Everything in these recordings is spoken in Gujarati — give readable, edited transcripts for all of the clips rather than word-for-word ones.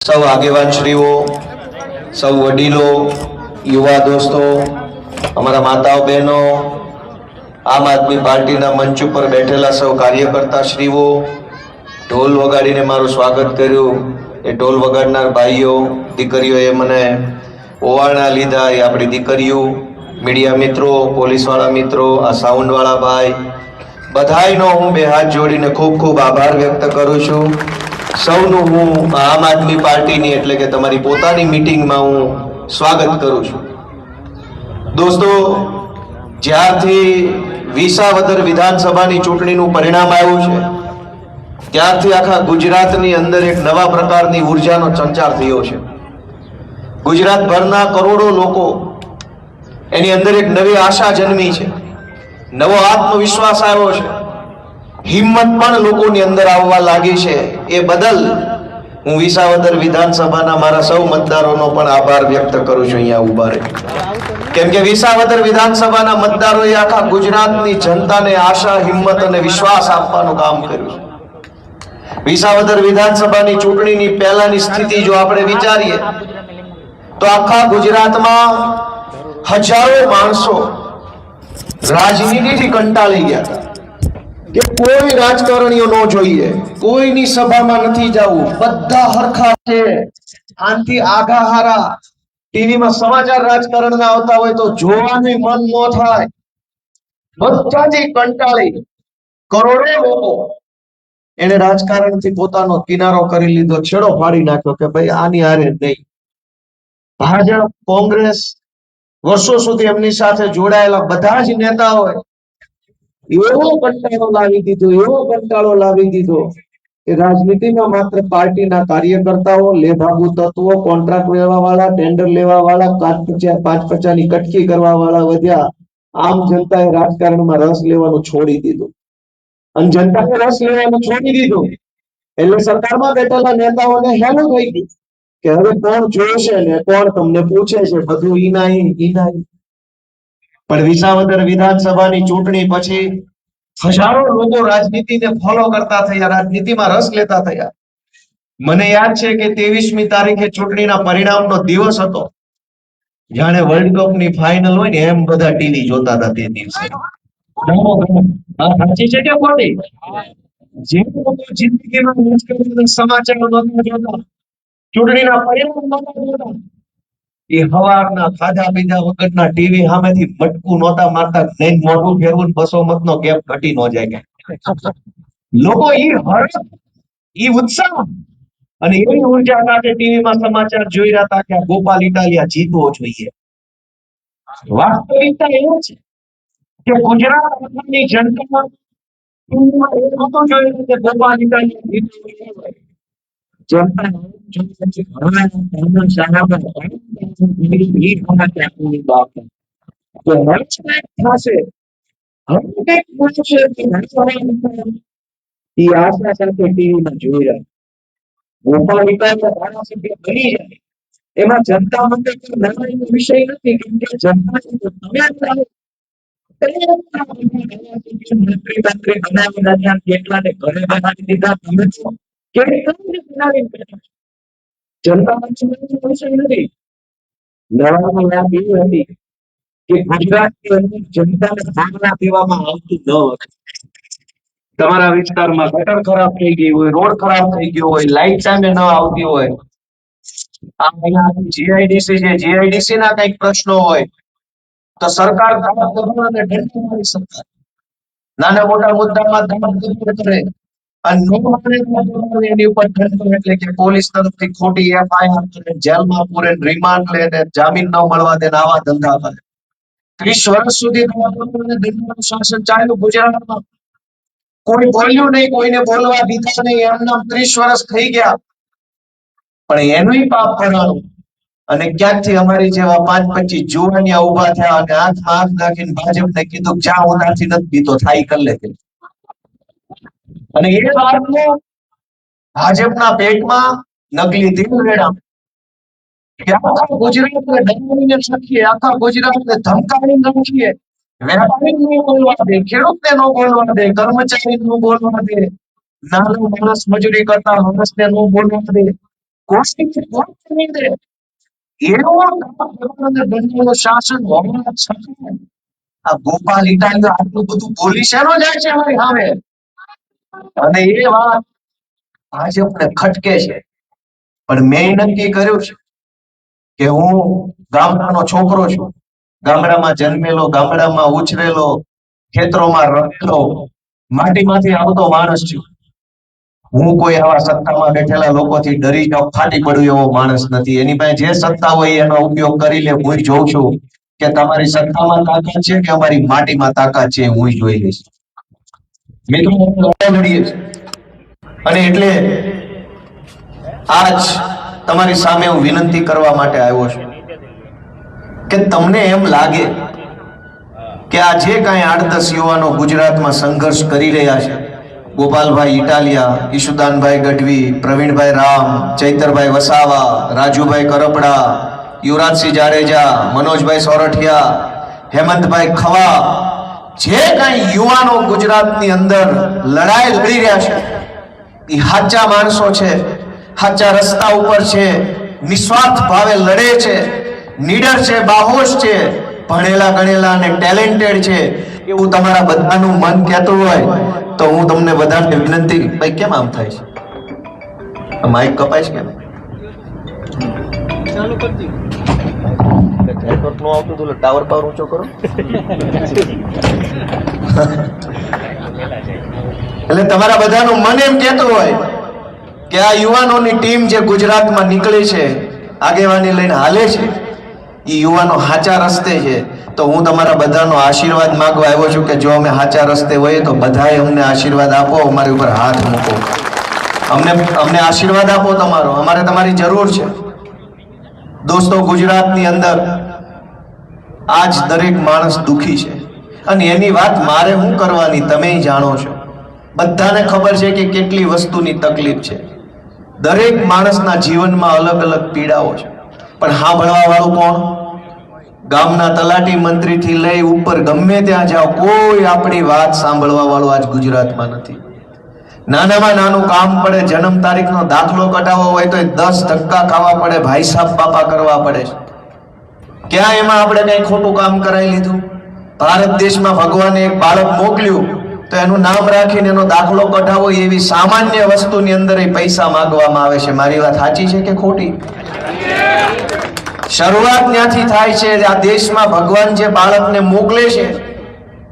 સૌ આગેવાનશ્રીઓ, સૌ વડીલો, યુવા દોસ્તો, અમારા માતાઓ બહેનો, આમ આદમી પાર્ટીના મંચ ઉપર બેઠેલા સૌ કાર્યકર્તા શ્રીઓ, ઢોલ વગાડીને મારું સ્વાગત કર્યું. એ ઢોલ વગાડનાર ભાઈઓ દીકરીઓએ મને ઓવાળના લીધા. એ આપણી દીકરીઓ, મીડિયા મિત્રો, પોલીસવાળા મિત્રો, આ સાઉન્ડવાળા ભાઈ, બધાયનો હું બે હાથ જોડીને ખૂબ ખૂબ આભાર વ્યક્ત કરું છું. સૌનું હું આમ આદમી પાર્ટીની એટલે કે તમારી પોતાની મીટિંગમાં હું સ્વાગત કરું છું. દોસ્તો, જ્યારથી વિસાવદર વિધાનસભાની ચૂંટણીનું પરિણામ આવ્યું છે ત્યારથી આખા ગુજરાતની અંદર એક નવા પ્રકારની ઉર્જાનો સંચાર થયો છે. ગુજરાતભરના કરોડો લોકો એની અંદર એક નવી આશા જન્મી છે, નવો આત્મવિશ્વાસ આવ્યો છે, હિંમત પણ લોકોની અંદર આવવા લાગી છે. એ બદલ હું વિસાવદર વિધાનસભાના મારા સૌ મતદારોનો પણ આભાર વ્યક્ત કરું છું અહીંયા ઉભા રહી. કેમ કે વિસાવદર વિધાનસભાના મતદારોએ આખા ગુજરાતની જનતાને આશા, હિંમત અને વિશ્વાસ આપવાનું કામ કર્યું છે. વિસાવદર વિધાનસભાની ચૂંટણીની પહેલાની સ્થિતિ જો આપણે વિચારીએ તો આખા ગુજરાતમાં હજારો માણસો રાજનીતિથી કંટાળી ગયા હતા કે કોઈ રાજકારણીઓ ન જોઈએ, કોઈની સભામાં નથી જવું, બધા હરખા છે, આનથી આગા હારા. ટીવીમાં સમાચાર રાજકારણના આવતા હોય તો જોવાનું મન ન થાય. બધાથી કંટાળી કરોડો લોકો એને રાજકારણથી પોતાનો કિનારો કરી લીધો, છેડો ફાડી નાખ્યો કે ભાઈ આની હારે નહીં. ભાજપ, કોંગ્રેસ, વર્ષો સુધી એમની સાથે જોડાયેલા બધા જ નેતાઓએ એવો કંટાળો લાવી દીધો કે રાજનીતિમાં માત્ર પાર્ટીના કાર્યકર્તાઓ, લેભાગુ તત્વો, કોન્ટ્રાક્ટ લેવા વાળા, ટેન્ડર લેવા વાળા, પાંચ પચાની કટકી કરવા વાળા વધ્યા. આમ જનતાએ રાજકારણમાં રસ લેવાનું છોડી દીધું. અને જનતાએ રસ લેવાનું છોડી દીધું એટલે સરકારમાં બેઠેલા નેતાઓને હેલું થઈ ગયું કે હવે કોણ જોશે ને કોણ તમને પૂછે છે, બધું ઈનાઈ. પણ વિસાવદર વિધાનસભાની ચૂંટણી પછી હજારો લોકો રાજનીતિને ફોલો કરતા થયા, રાજનીતિમાં રસ લેતા થયા. મને યાદ છે કે 23મી તારીખે ચૂંટણીના પરિણામનો દિવસ હતો. જાણે વર્લ્ડ કપની ફાઇનલ હોય ને એમ બધા ટીવી જોતા હતા તે દિવસે. સાચી છે કે ખોટી? જે લોકો જિંદગીમાં સમાચારો નહોતા જોતા, ચૂંટણીના પરિણામ નહોતા જોતા, એ હવારના ખાધા પીધા વગરના ટીવી સામેથી મટકું નહોતા મારતા. નહીં મોઢું ફેરવું, 200 મતનો ગેપ ઘટી ન જાય. લોકો ઈ હર્ષ, ઈ ઉત્સાહ અને એવી ઉર્જા સાથે ટીવીમાં સમાચાર જોઈ રહ્યા હતા કે આ ગોપાલ ઇટાલિયા જીતવો જોઈએ. વાસ્તવિકતા એ છે કે ગુજરાતની જનતા ટીવીમાં એ નહોતું જોયું કે ગોપાલ ઇટાલિયા જીતવો જોઈએ. જનતા એમાં જનતા માટે નાનો વિષય નથી. કેમ કે જનતા કેટલાને ઘરે બનાવી દીધા. તમે જનતા વિષય નથી. નવાની વાત એવી હતી કે ગુજરાતની અંદર જનતાને ખાના પીવામાં આવતું ન હતું. તમારા વિસ્તારમાં ગટર ખરાબ થઈ ગઈ હોય, રોડ ખરાબ થઈ ગયો હોય, લાઈટ ટાઈમે ન આવતી હોય, જીઆઈડીસી છે, જીઆઈડીસી ના કઈક પ્રશ્નો હોય તો સરકાર નાના મોટા મુદ્દામાં કરે અને એની ઉપર એટલે કે પોલીસ તરફથી ખોટી એફઆઈઆર કરે, જેલમાં પૂરે, રિમાન્ડ લે ને જામીન ન મળવા દે, આવા ધંધા કરે. 30 વર્ષ સુધી શાસન ચાલ્યું ગુજરાતમાં. કોઈ બોલ્યું નહીં, કોઈને બોલવા દીધા નહીં, એમના 30 વર્ષ થઈ ગયા. પણ એનું પાપ ભરવાનું. અને ક્યાંકથી અમારી જેવા 5-25 જુવાનિયા ઉભા થયા અને હાથ નાખીને ભાજપને કીધું જ્યાં ઉનાથી નથી પીતો થાય કરી લે. અને એ વાતનો ભાજપના પેટમાં નકલી દિલ રેડા કે આખા ગુજરાતને ડરાવીને રાખીએ, આખા ગુજરાતને ધમકાવીને રાખીએ. વેપારીને ન બોલવા દે, ખેડૂતને ન બોલવા દે, કર્મચારીને ન બોલવા દે, નાનો માણસ મજૂરી કરતા માણસને ન બોલવા દે, કોઈ નહીં દે એવો દંડનું શાસન હોવા છતાં આ ગોપાલ ઇટાલિયો આટલું બધું બોલી શેનો જાય છે અમારી સામે? અને એ વાત ભાજપને ખટકે છે. પણ મેં નક્કી કર્યું છે કે હું ગામડાનો છોકરો છું, ગામડામાં જન્મેલો, ગામડામાં ઉછરેલો, ખેતરોમાં રહેલો, માટીમાંથી આવતો માણસ છું. હું કોઈ આવા સત્તામાં બેઠેલા લોકોથી ડરી જાઉં, ફાટી પડું એવો માણસ નથી. એની પાસે જે સત્તા હોય એનો ઉપયોગ કરી લે. હું જોઉં છું કે તમારી સત્તામાં તાકાત છે કે અમારી માટીમાં તાકાત છે, હું જોઈ લઈશ. મિત્રો લડીએ છીએ અને એટલે આજ તમારી સામે હું વિનંતી કરવા માટે આવ્યો છું કે તમને એમ લાગે કે આ જે કાંઈ 8-10 યુવાનો ગુજરાતમાં સંઘર્ષ કરી રહ્યા છે, ગોપાલભાઈ ઇટાલિયા, ઈશુદાનભાઈ ગઢવી, પ્રવીણભાઈ રામ, ચૈતરભાઈ વસાવા, રાજુભાઈ કરપડા, યુવરાજસિંહ જાડેજા, મનોજભાઈ સોરઠિયા, હેમંતભાઈ ખવા, જે કાંઈ યુવાનો ગુજરાતની અંદર લડાઈ લડી રહ્યા છે એ સાચા માણસો છે, સાચા રસ્તા ઉપર છે, નિસ્વાર્થ ભાવે લડે છે, નીડર છે, બાહોશ છે, ભણેલા ગણેલા અને ટેલેન્ટેડ છે એવું તમારા બધાનું મન કહેતું હોય તો હું તમને બધાને વિનંતી, ભાઈ કેમ આમ થાય છે? માઇક કપાય છે કેમ? ચાલુ કરી દીધું. નેટવર્ક નો આવતું તો ટાવર પાવર ઊંચો કરો. એટલે તમારા બધાનું મન એમ કહેતું હોય કે આ યુવાનોની ટીમ જે ગુજરાતમાં નીકળી છે, આગેવાની લઈને હાલે છે, એ યુવાનો સાચા રસ્તે છે. તો હું તમારા બધાનો આશીર્વાદ માંગવા આવ્યો છું કે જો અમે સાચા રસ્તે હોઈએ તો બધાએ અમને આશીર્વાદ આપો, અમારી ઉપર હાથ મૂકો, અમને આશીર્વાદ આપો તમારો, અમારે તમારી જરૂર છે. દોસ્તો, ગુજરાતની અંદર આજ દરેક માણસ દુખી છે અને એની વાત મારે શું કરવાની, તમે જાણો છો. બધાને ખબર છે કે કેટલી વસ્તુની તકલીફ છે. દરેક માણસના જીવનમાં અલગ અલગ પીડાઓ છે, પણ સાંભળવા વાળું કોણ? ગામના તલાટી મંત્રીથી લઈ ઉપર ગમે ત્યાં જાઓ, કોઈ આપણી વાત સાંભળવા વાળું આજ ગુજરાતમાં નથી. નાનામાં નાનું કામ પડે, જન્મ તારીખનો દાખલો કઢાવવો હોય તો 10 ધક્કા ખાવા પડે, ભાઈ સાહેબ બાપા કરવા પડે છે. ક્યાં એમાં આપણે કઈ ખોટું કામ કરાવી લીધું? ભારત દેશમાં ભગવાને એક બાળક મોકલ્યું તો એનું નામ રાખીને એનો દાખલો કઢાવો એવી સામાન્ય વસ્તુની અંદર પૈસા માંગવામાં આવે છે. મારી વાત સાચી છે કે ખોટી? શરૂઆત ત્યાંથી થાય છે. આ દેશમાં ભગવાન જે બાળકને મોકલે છે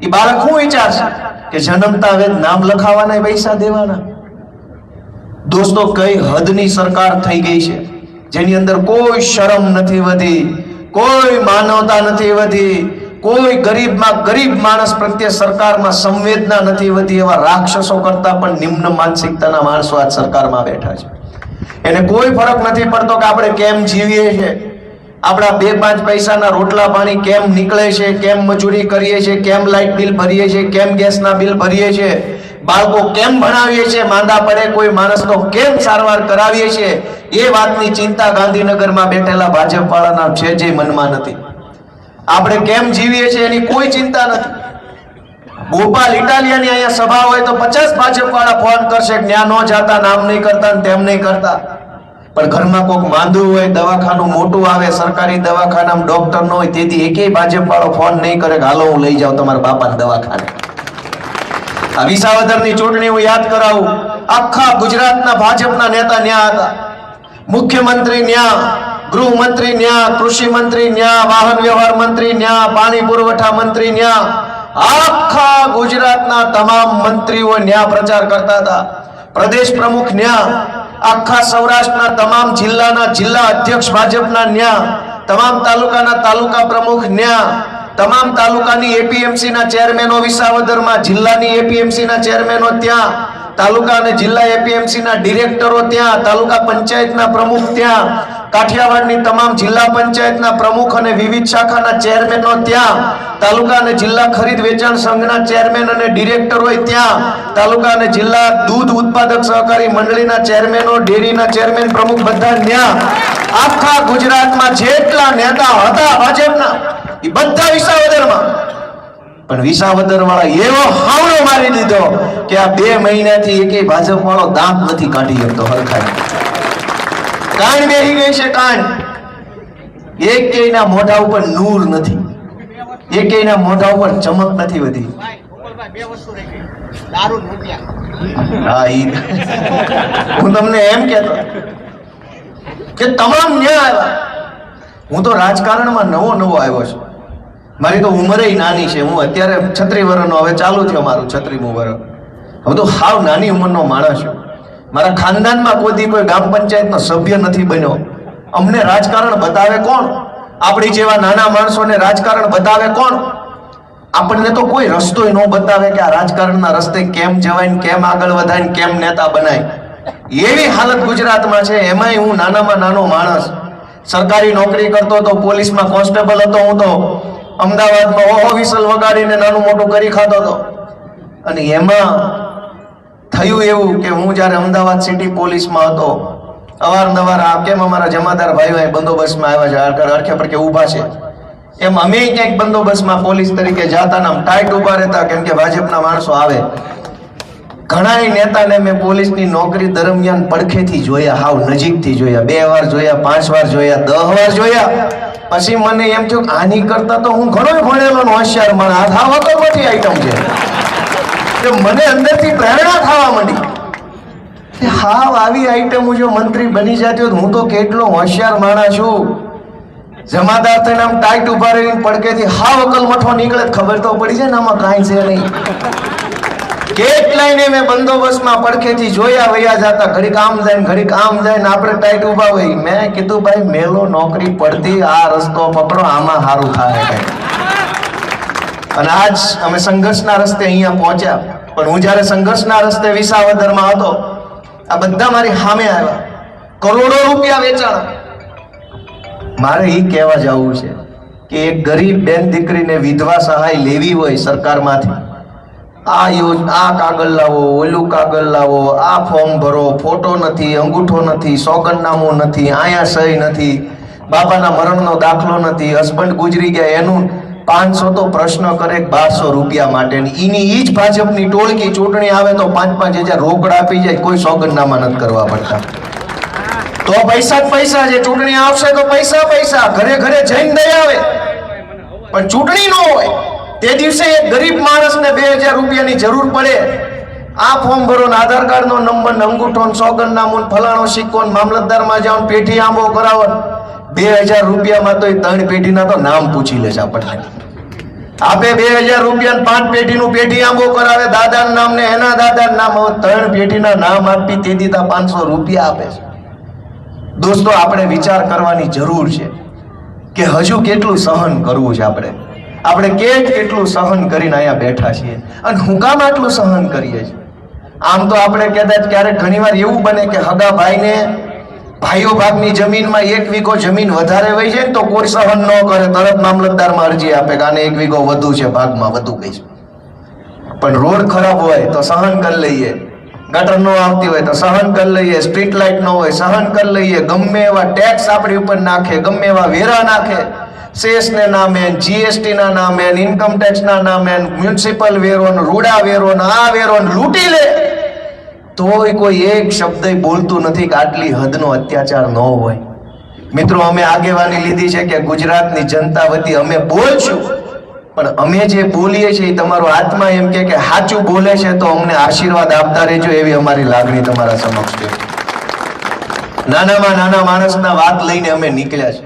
એ બાળક શું વિચારશે કે જન્મતા હવે નામ લખાવાના, પૈસા દેવાના? દોસ્તો, કઈ હદની સરકાર થઈ ગઈ છે જેની અંદર કોઈ શરમ નથી વધી, કોઈ માનવતા નથી વધી, કોઈ ગરીબમાં ગરીબ માણસ પ્રત્યે સરકારમાં સંવેદના નથી વધી. એવા રાક્ષસો કરતા પણ નિમ્ન માનસિકતાના માણસો આજ સરકારમાં બેઠા છે. એને કોઈ ફરક નથી પડતો કે આપણે કેમ જીવીએ છીએ, આપણા 2-5 પૈસાના રોટલા પાણી કેમ નીકળે છે, કેમ મજૂરી કરીએ છીએ, કેમ લાઇટ બિલ ભરીએ છીએ, કેમ ગેસના બિલ ભરીએ છીએ, બાળકો કેમ ભણાવીએ છીએ, માંદા પડે કોઈ માણસનો કેમ સારવાર કરાવીએ છીએ, એ વાતની ચિંતા ગાંધીનગરમાં બેઠેલા ભાજપ વાળાના છે જે મનમાં નથી. આપણે કેમ જીવીએ છીએ એની કોઈ ચિંતા નથી. ગોપાલ ઇટાલિયાની અહીંયા સભા હોય તો 50 ભાજપ વાળા ફોન કરશે કે ત્યાં ન જાતા, નામ નહીં કરતા, તેમ નહીં કરતા. પણ ઘરમાં કોઈક માંદું હોય, દવાખાનું મોટું આવે, સરકારી દવાખાનામાં ડોક્ટર ન હોય, તેથી એકેય ભાજપ વાળો ફોન નહીં કરે કે હાલો હું લઈ જાઉં તમારા બાપાને દવાખાને. આ વિસાવદરની ચૂંટણી હું યાદ કરાવું, આખા ગુજરાતના ભાજપના નેતા ન્યા હતા. મુખ્યમંત્રી ન્યા, ગૃહમંત્રી ન્યા, કૃષિ મંત્રી ન્યા, વાહન વ્યવહાર મંત્રી ન્યા, પાણી પુરવઠા મંત્રી ન્યા, આખા ગુજરાતના તમામ મંત્રીઓ ન્યા પ્રચાર કરતા હતા. પ્રદેશ પ્રમુખ ન્યા, આખા સૌરાષ્ટ્રના તમામ જિલ્લાના જિલ્લા અધ્યક્ષ ભાજપના ન્યા, તમામ તાલુકાના તાલુકા પ્રમુખ ન્યા, તમામ તાલુકાની એપીએમસી ના ચેરમેનો વિસાવદરમાં, જિલ્લાની એપીએમસી ના ચેરમેનો ત્યાં, તાલુકા અને જિલ્લા એપીએમસી ના ડિરેક્ટરો ત્યાં, તાલુકા પંચાયતના પ્રમુખ ત્યાં, કાઠિયાવાડની તમામ જિલ્લા પંચાયતના પ્રમુખ અને વિવિધ શાખાના ચેરમેનો ત્યાં, તાલુકા અને જિલ્લા ખરીદ વેચાણ સંઘના ચેરમેન અને ડિરેક્ટરો ત્યાં, તાલુકા અને જિલ્લા દૂધ ઉત્પાદક સહકારી મંડળીના ચેરમેનો, ડેરીના ચેરમેન પ્રમુખ બધા ત્યાં. આખા ગુજરાતમાં જેટલા નેતા હતા ભાજપના એ બધા વિસાવદરમાં. પણ વિસાવદર વાળા એવો હાવડો મારી દીધો કે આ 2 મહિનાથી એકેય ભાજપ વાળો દાંત નથી કાઢી શકતો હરખાય. કાન બેહી ગઈ છે, કાન. એક કેયના મોઢા ઉપર નૂર નથી, એક કેયના મોઢા ઉપર ચમક નથી વધી. હા, હું તમને એમ કહેતો કે તમામ ન્યાય આવ્યા. હું તો રાજકારણમાં નવો આવ્યો છું. મારી તો ઉંમરે નાની છે. હું અત્યારે 36 વર્ષનો, હવે ચાલુ થયો મારું 36મું વર્ષ. હું તો હાવ નાની ઉંમરનો માણસ છું. મારા ખાનદાનમાં કોઈ ગ્રામ પંચાયતનો સભ્ય નથી બન્યો. અમને રાજકારણ બતાવે કોણ? આપણી જેવા નાના માણસોને રાજકારણ બતાવે કોણ? આપણને તો કોઈ રસ્તો ન બતાવે કે આ રાજકારણના રસ્તે કેમ જવાય, કેમ આગળ વધાય, કેમ નેતા બનાય. એવી હાલત ગુજરાતમાં છે. એમાંય હું નાનામાં નાનો માણસ, સરકારી નોકરી કરતો હતો, પોલીસમાં કોન્સ્ટેબલ હતો. હું તો અમદાવાદમાં વિસલ વગાડીને નાનું મોટું કરી ખાતો હતો. અને એમાં થયું એવું કે હું જ્યારે અમદાવાદ સિટી પોલીસમાં હતો, અવારનવાર આ કેમ અમારા જમાદાર ભાઈઓ અહીં બંદોબસ્તમાં આવ્યા છે, અડખે પડખે ઊભા છે, એમ અમે ક્યાંક બંદોબસ્તમાં પોલીસ તરીકે જાતા ને ટાઈટ ઊભા રહેતા, કેમ કે ભાજપના માણસો આવે. ઘણા નેતાને મેં પોલીસની નોકરી દરમિયાન પડખેથી જોયા, હાવ નજીકથી જોયા, 2 વાર જોયા, 5 વાર જોયા, 10 વાર જોયા. પછી મને એમ થયું કે આની કરતા તો હું ઘણો ભણેલો ને હોશિયાર માણસ, આ થાવ તો બધી આઈટમ છે. મને અંદરથી પ્રેરણા થવા માંડી. હાવ આવી આઈટમ જો મંત્રી બની જતી હોય, હું તો કેટલો હોશિયાર માણસ છું. જમાદાર થઈને આમ ટાઈટ ઉભા રહીને પડકેથી હાવ અકલ મઠો નીકળે, ખબર તો પડી જાય ને આમાં કાંઈ છે નહીં. કેટલાયને મેં બંદોબસ્તમાં પડખેથી જોયા, વયા જતા, ઘડીક આમ જાય ને ઘડીક આમ જાય ને આપણે ટાઈટ ઉભા હોય. મેં કીધું ભાઈ મેલો નોકરી પડતી, આ રસ્તો પકડો, આમાં સારું થાય કઈ. અને આજ અમે સંઘર્ષના રસ્તે અહીંયા પહોંચ્યા. પણ હું જ્યારે સંઘર્ષના રસ્તે વિસાવદરમાં હતો, આ બધા મારી સામે આવ્યા, કરોડો રૂપિયા વેચાણા. મારે એ કહેવા જવું છે કે એક ગરીબ બેન દીકરીને વિધવા સહાય લેવી હોય સરકારમાંથી, આ કાગળ લાવો, ઓલું કાગળ લાવો, આ ફોર્મ ભરો, ફોટો નથી, અંગૂઠો નથી, સોગંદનામું નથી, આયા સહી નથી, બાપાના મરણનો દાખલો નથી, હસબન્ડ ગુજરી ગયા એનું 500 તો પ્રશ્ન કરે 1200 રૂપિયા માટે. એની ઈ જ ભાજપની ટોળકી ચૂંટણી આવે તો 5-5 હજાર રોકડ આપી જાય, કોઈ સોગંદનામા નથી કરવા પડતા. તો પૈસા જ પૈસા છે. ચૂંટણી આવશે તો પૈસા, ઘરે ઘરે જઈને દઈ આવે. પણ ચૂંટણી ન હોય તે દિવસે એક ગરીબ માણસને 2000 રૂપિયાની જરૂર પડે. આ ફોર્મ ભરો ને આધાર કાર્ડ નો નંબર ને અંગૂઠો ને સોગંદનામું ને ફલાણો સિક્કો ને મામલતદારમાં જાઓ ને પેઢી આંબો કરાવો. 2000 રૂપિયામાં તો 3 પેઢીના તો નામ પૂછી લે છે આપણને. આપે 2000 રૂપિયા 5 પેઢીનું પેઢી આંબો કરાવે, દાદાનું નામ ને એના દાદાનું નામ, 3 પેઢીના નામ આપી તે દીધા 500 રૂપિયા આપે છે. દોસ્તો, આપણે વિચાર કરવાની જરૂર છે કે હજુ કેટલું સહન કરવું છે. આપણે કેટલું સહન કરીને અહીંયા બેઠા છીએ અને હું કામ આટલું સહન કરીએ છીએ. આમ તો આપણે કદાચ ક્યારેક ઘણીવાર એવું બને કે હગા ભાઈને ભાઈઓ ભાગની જમીનમાં 1 વીઘો જમીન વધારે વહી જાય ને તો કોઈ સહન ન કરે, તરત મામલતદારમાં અરજી આપે કે આને 1 વીઘો વધુ છે, ભાગમાં વધુ ગઈ છે. પણ રોડ ખરાબ હોય તો સહન કરી લઈએ, ગટર નો આવતી હોય તો સહન કરી લઈએ, સ્ટ્રીટ લાઇટ નો હોય સહન કરી લઈએ, ગમે એવા ટેક્સ આપણી ઉપર નાખે, ગમે એવા વેરા નાખે, સેસ ને નામે, જીએસટી ના નામે, ઇન્કમ ટેક્સ ના નામે, મ્યુનિસિપલ વેરો, રૂડા વેરો, આ વેરો લૂંટી લે, તોય કોઈ એક શબ્દ બોલતું નથી કે આટલી હદનો અત્યાચાર ન હોય. મિત્રો, અમે આગેવાની લીધી છે કે ગુજરાતની જનતા વતી અમે બોલશું, પણ અમે જે બોલીએ છીએ તમારો આત્મા એમ કે સાચું બોલે છે તો અમને આશીર્વાદ આપતા રહેજો, એવી અમારી લાગણી તમારા સમક્ષ છે. નાનામાં નાના માણસના વાત લઈને અમે નીકળ્યા છે.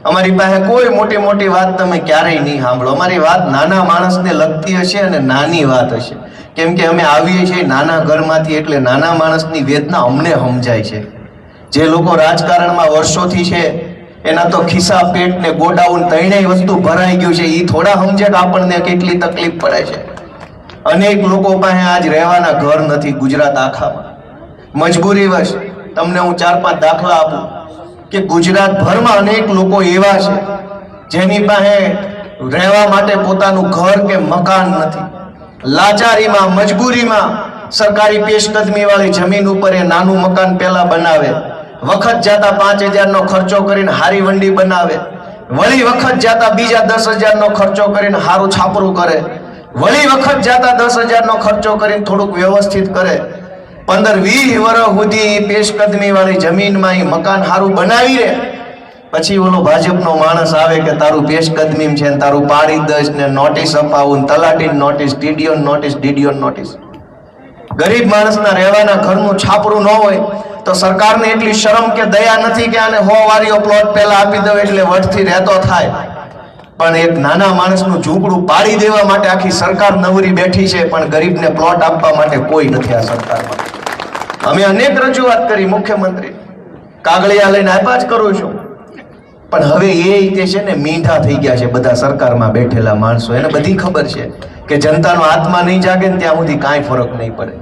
અમારી પાસે કોઈ મોટી વાત તમે ક્યારેય નહીં સાંભળો. અમારી વાત નાના માણસને લગતી હશે અને નાની વાત હશે, કેમ કે અમે આવીએ છીએ નાના ઘરમાંથી, એટલે નાના માણસની વેદના અમને સમજાય છે. જે લોકો રાજકારણમાં વર્ષોથી છે એના તો ખિસ્સા, પેટ ને ગોડાઉન ત્રણેય વસ્તુ ભરાઈ ગયું છે. એ થોડા સમજે કે આપણને કેટલી તકલીફ પડે છે. અનેક લોકો પાસે આજ રહેવાના ઘર નથી ગુજરાત આખામાં. મજબૂરી વશ તમને હું 4-5 દાખલા આપું કે ગુજરાત ભરમાં અનેક લોકો એવા છે જેની પાસે રહેવા માટે પોતાનું ઘર કે મકાન નથી. લાચારીમાં, મજબૂરીમાં સરકારી પેશકદમી વાળી જમીન ઉપર એ નાનું મકાન પેલા બનાવે, વખત જાતા 5000 નો ખર્ચો કરીને હારી વંડી બનાવે, વળી વખત જાતા બીજા 10,000 નો ખર્ચો કરીને હારું છાપરું કરે, વળી વખત જાતા 10,000 નો ખર્ચો કરીને થોડુંક વ્યવસ્થિત કરે. 15-20 વર્ષ સુધી પેશકદમી વાળી જમીનમાં ઈ મકાન સારું બનાવી રહે, પછી ઓલો ભાજપનો માણસ આવે કે તારું પેશકદમી છે ને તારું પાડી દઈશ ને નોટિસ અપાવું, તલાટી notice, TDO notice, DDO notice. ગરીબ માણસના રહેવાના ઘરનું છાપરું ન હોય તો સરકારને એટલી શરમ કે દયા નથી કે આને 100 વારીઓ પ્લોટ પહેલા આપી દો એટલે વટથી રહેતો થાય. પણ એક નાના માણસનું ઝૂંપડું પાડી દેવા માટે આખી સરકાર નવરી બેઠી છે, પણ ગરીબને પ્લોટ આપવા માટે કોઈ નથી આ સરકારમાં. અમે અનેક રજૂઆત કરી મુખ્યમંત્રી, કાગળિયા લઈને આપ્યા જ કરું છું, પણ હવે એ રીતે છે ને મીંઢા થઈ ગયા છે બધા સરકારમાં બેઠેલા માણસો. એને બધી ખબર છે કે જનતાનો આત્મા નહીં જાગે ને ત્યાં સુધી કાંઈ ફરક નહીં પડે.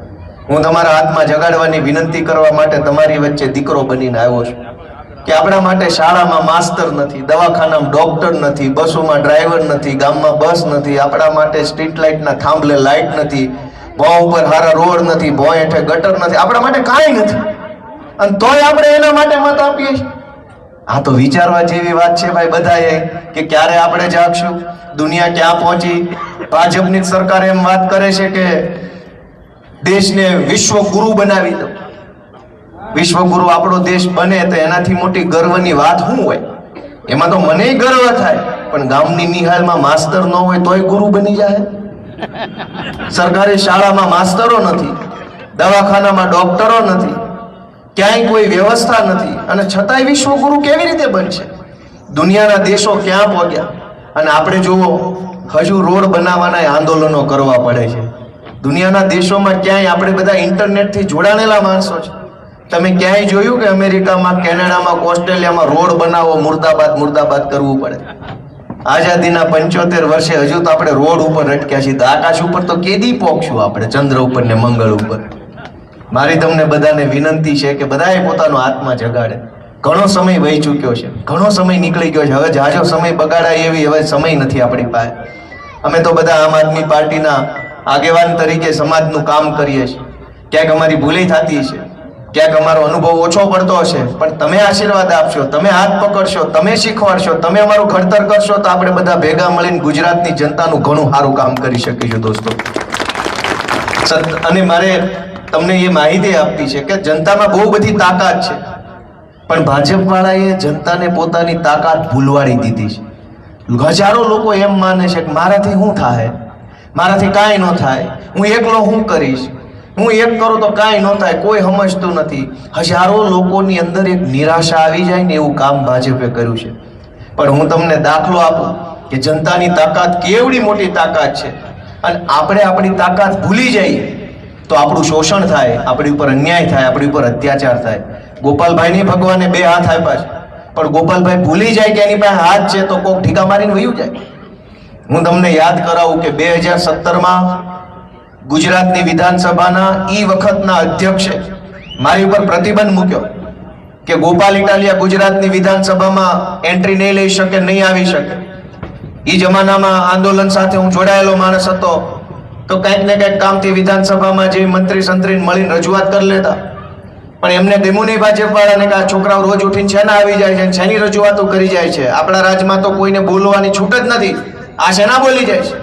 હું તમારા આત્મા જગાડવાની વિનંતી કરવા માટે તમારી વચ્ચે દીકરો બનીને આવ્યો છું કે આપણા માટે શાળામાં માસ્તર નથી, દવાખાનામાં ડોક્ટર નથી, બસોમાં ડ્રાઈવર નથી, ગામમાં બસ નથી, આપણા માટે સ્ટ્રીટ લાઇટના થાંભલે લાઇટ નથી, ભોં ઉપર હારા રોડ નથી, ભોં હેઠે ગટર નથી, આપણા માટે કાંઈ નથી, અને તોય આપણે એના માટે મત આપીએ છીએ. આ તો વિચારવા જેવી વાત છે ભાઈ બધાએ કે ક્યારે આપણે જાગશું, દુનિયા ક્યાં પહોંચી. ભાજપની સરકાર એમ વાત કરે છે કે દેશને વિશ્વગુરુ બનાવી દો. વિશ્વગુરુ આપણો દેશ બને તો એનાથી મોટી ગર્વની વાત શું હોય? એમાં તો મને ગર્વ થાય, પણ ગામની નિહાલમાં માસ્તર ન હોય તોય ગુરુ બની જાય. સરકારી શાળામાં માસ્તરો નથી, દવાખાનામાં ડોક્ટરો નથી, ક્યાંય કોઈ વ્યવસ્થા નથી, અને છતાંય વિશ્વગુરુ કેવી રીતે બનશે? દુનિયાના દેશો ક્યાં પહોંચ્યા, અને આપણે જુઓ હજુ રોડ બનાવવાના આંદોલનો કરવા પડે છે. દુનિયાના દેશોમાં ક્યાંય આપણે બધા ઇન્ટરનેટથી જોડાણેલા માણસો છે. તમે ક્યાંય જોયું કે અમેરિકામાં, કેનેડામાં, ઓસ્ટ્રેલિયામાં રોડ બનાવો, મુર્દાબાદ મુર્દાબાદ કરવું પડે? આઝાદીના 75 વર્ષે હજુ તો આપણે રોડ ઉપર અટક્યા છીએ. આકાશ ઉપર તો કેદી પહોંચશું આપણે, ચંદ્ર ઉપર ને મંગળ ઉપર? મારી તમને બધાને વિનંતી છે કે બધાએ પોતાનો આત્મા જગાડે. ઘણો સમય વહી ચૂક્યો છે, ઘણો સમય નીકળી ગયો છે, હવે જાજો સમય બગાડાય એવી હવે સમય નથી આપણી પાસે. અમે તો બધા આમ આદમી પાર્ટીના આગેવાન તરીકે સમાજનું કામ કરીએ છીએ. ક્યાંક અમારી ભૂલી થતી છે, ક્યાંક અમારો અનુભવ ઓછો પડતો હશે, પણ તમે આશીર્વાદ આપશો, તમે હાથ પકડશો, તમે શીખવાડશો, તમે અમારું ઘડતર કરશો તો આપણે બધા ભેગા મળીને ગુજરાતની જનતાનું ઘણું સારું કામ કરી શકીશું દોસ્તો. અને મારે તમને એ માહિતી આપવી છે કે જનતામાં બહુ બધી તાકાત છે, પણ ભાજપ વાળાએ જનતાને પોતાની તાકાત ભૂલવાડી દીધી છે. હજારો લોકો એમ માને છે કે મારાથી શું થાય, મારાથી કાંઈ ન થાય, હું એકલો શું કરીશ, હું એક કરું તો કાંઈ ન થાય, કોઈ સમજતું નથી. હજારો લોકોની અંદર એક નિરાશા આવી જાય ને એવું કામ ભાજપે કર્યું છે. પણ હું તમને દાખલો આપું કે જનતાની તાકાત કેવડી મોટી તાકાત છે, અને આપણે આપણી તાકાત ભૂલી જઈએ તો આપણું શોષણ થાય, આપણી ઉપર અન્યાય થાય, આપણી ઉપર અત્યાચાર થાય. ગોપાલભાઈને ભગવાને 2 હાથ આપ્યા છે, પણ ગોપાલભાઈ ભૂલી જાય કે એની પાસે હાથ છે તો કોક ઠીકા મારીને વયું જાય. હું તમને યાદ કરાવું કે 2017માં ગુજરાતની વિધાનસભાના વખતના અધ્યક્ષે મારી ઉપર પ્રતિબંધ મૂક્યો કે ગોપાલ ઇટાલિયા ગુજરાતની વિધાનસભામાં એન્ટ્રી નહીં લઈ શકે, નહીં આવી શકે. એ જમાનામાં આંદોલન સાથે હું જોડાયેલો માણસ હતો, તો કંઈક ને કંઈક કામથી વિધાનસભામાં જે મંત્રી સંત્રીને મળીને રજૂઆત કરી લેતા. પણ એમને ગમ્યું નહીં ભાજપ વાળાને કે આ છોકરાઓ રોજ ઉઠીને શેના આવી જાય છે, શેની રજૂઆતો કરી જાય છે. આપણા રાજ્યમાં તો કોઈને બોલવાની છૂટ જ નથી, આ શેના બોલી જાય છે.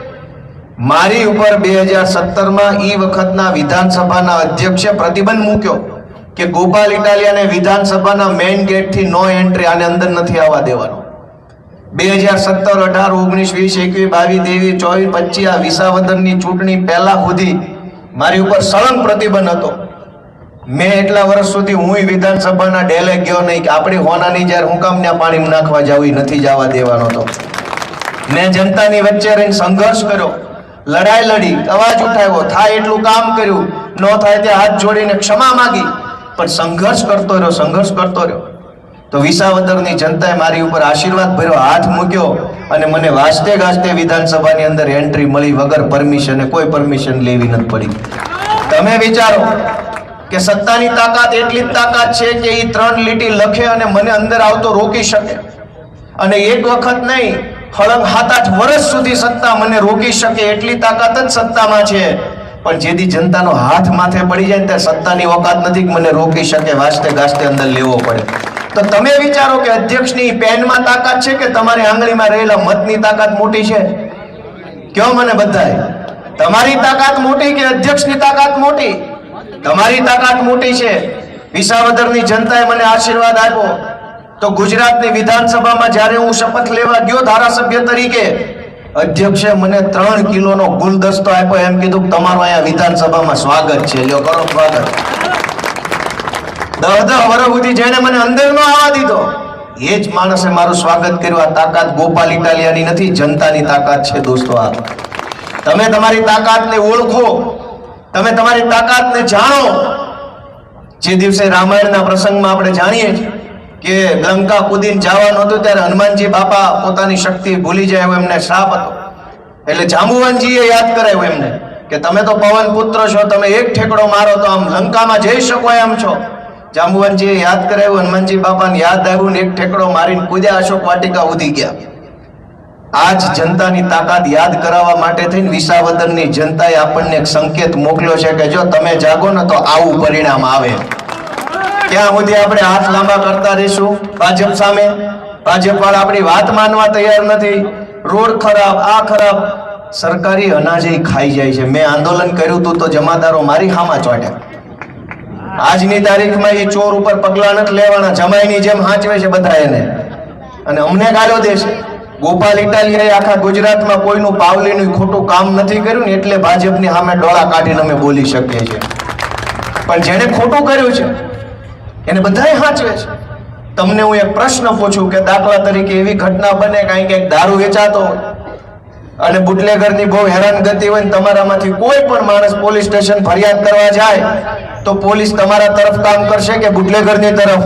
મારી ઉપર 2017માં વખતના વિધાનસભાના અધ્યક્ષે પ્રતિબંધ મૂક્યો કે ગોપાલ ઇટાલિયાને વિધાનસભાના મેઇન ગેટથી નો એન્ટ્રી, આને અંદર નથી આવવા દેવાનો. 2017, 18, 19, 20, 21, 22, 23, 24, 25 આ વિસાવદરની ચૂંટણી પહેલા સુધી મારી ઉપર સળંગ પ્રતિબંધ હતો. મેં એટલા વર્ષ સુધી હું વિધાનસભાના ડેલે ગયો નહીં કે આપણી હોનાની જ્યારે હું કામ ત્યાં પાણી નાખવા જાવ, નથી જવા દેવાનો હતો. મેં જનતાની વચ્ચે રહીને સંઘર્ષ કર્યો, લડાઈ લડી, અવાજ ઉઠાવ્યો, થાય એટલું કામ કર્યું, ન થાય તે હાથ જોડીને ક્ષમા માંગી, પણ સંઘર્ષ કરતો રહ્યો. તો વિસાવદરની જનતાએ મારી ઉપર આશીર્વાદ ભર્યો, હાથ મૂક્યો, અને મને વાસ્તે ગાસ્તે વિધાનસભાની અંદર એન્ટ્રી મળી વગર પરમિશન, કોઈ પરમિશન લેવી નથી પડી. તમે વિચારો કે સત્તાની તાકાત એટલી જ તાકાત છે કે એ 3 લીટી લખે અને મને અંદર આવતો રોકી શકે, અને એક વખત નહીં, હળંગ 7-8 વર્ષ સુધી સત્તા મને રોકી શકે એટલી તાકાત જ સત્તામાં છે. પણ જેથી જનતાનો હાથ માથે પડી જાય ત્યારે સત્તાની ઓકાત નથી કે મને રોકી શકે, વાસ્તે ગાસ્તે અંદર લેવો પડે. તો તમે વિચારો કે અધ્યક્ષની પેનમાં તાકાત છે કે તમારી આંગળીમાં રહેલા મતની તાકાત મોટી છે? કયો મને બધાય, તમારી તાકાત મોટી કે અધ્યક્ષની તાકાત મોટી? તમારી તાકાત મોટી છે. વિસાવદરની જનતાએ મને આશીર્વાદ આપ્યો તો ગુજરાતની વિધાનસભામાં જ્યારે હું શપથ લેવા ગયો ધારાસભ્ય તરીકે, અધ્યક્ષે મને 3 કિલોનો ગુલદસ્તો આપ્યો, એમ કીધું તમારું અહીંયા વિધાનસભામાં સ્વાગત છે, લ્યો કરો સ્વાગત. 10 વર્ષ સુધી જેને મને અંદર નો આવવા દીધો એ જ માણસે મારું સ્વાગત કર્યું. આ તાકાત ગોપાલ ઇટાલિયાની નથી, જનતાની તાકાત છે દોસ્તો. આ તમે તમારી તાકાતને ઓળખો, તમે તમારી તાકાતને જાણો. જે દિવસે રામાયણના પ્રસંગમાં આપણે જાણીએ કે લંકા કૂદીને જવાનું હતું ત્યારે હનુમાનજી બાપા પોતાની શક્તિ ભૂલી જાય એવો એમને શ્રાપ હતો. એટલે જાંબુવનજીએ યાદ કરાવ્યું એમને કે તમે તો પવન પુત્ર છો, તમે એક ઠેકડો મારો તો આમ લંકામાં જઈ શકો એમ છો. જાંબુવનજીએ યાદ કરાવ્યું, હનુમાનજી બાપાને યાદ આવ્યું ને એક ઠેકડો મારીને કૂદ્યા, અશોક વાટિકા ઉધી ગયા. આજ જનતાની તાકાત યાદ કરાવવા માટે થઈને વિસાવદરની જનતાએ આપણને એક સંકેત મોકલ્યો છે કે જો તમે જાગો ને તો આવું પરિણામ આવે. ત્યાં સુધી આપણે હાથ લાંબા કરતા રહીશું ભાજપ સામે. ભાજપ વાળા આપણી વાત માનવા તૈયાર નથી. રોડ ખરાબ, આ ખરાબ, સરકારી અનાજ ખાઈ જાય છે. મેં આંદોલન કર્યું હતું તો જમાદારો મારી હામાં ચોટ્યા. આજની તારીખમાં એ ચોર ઉપર પગલા નથી લેવાના, જમાઈની જેમ હાંચવે છે બધા એને, અને અમને ગાળો દે છે. ગોપાલ ઇટાલિયાએ આખા ગુજરાતમાં કોઈનું પાવલીનું ખોટું કામ નથી કર્યું ને એટલે ભાજપની સામે ડોળા કાઢીને અમે બોલી શકીએ છીએ. પણ જેને ખોટું કર્યું છે એને બધાય હાંચવે છે. તમને હું એક પ્રશ્ન પૂછું કે દાખલા તરીકે એવી ઘટના બને કાંઈ ક્યાંક દારૂ વેચાતો હોય અને બુટલેગરની બહુ હેરાનગતિ હોય ને તમારામાંથી કોઈ પણ માણસ પોલીસ સ્ટેશન ફરિયાદ કરવા જાય તો પોલીસ તમારા તરફ કામ કરશે કે બુટલેગરની તરફ?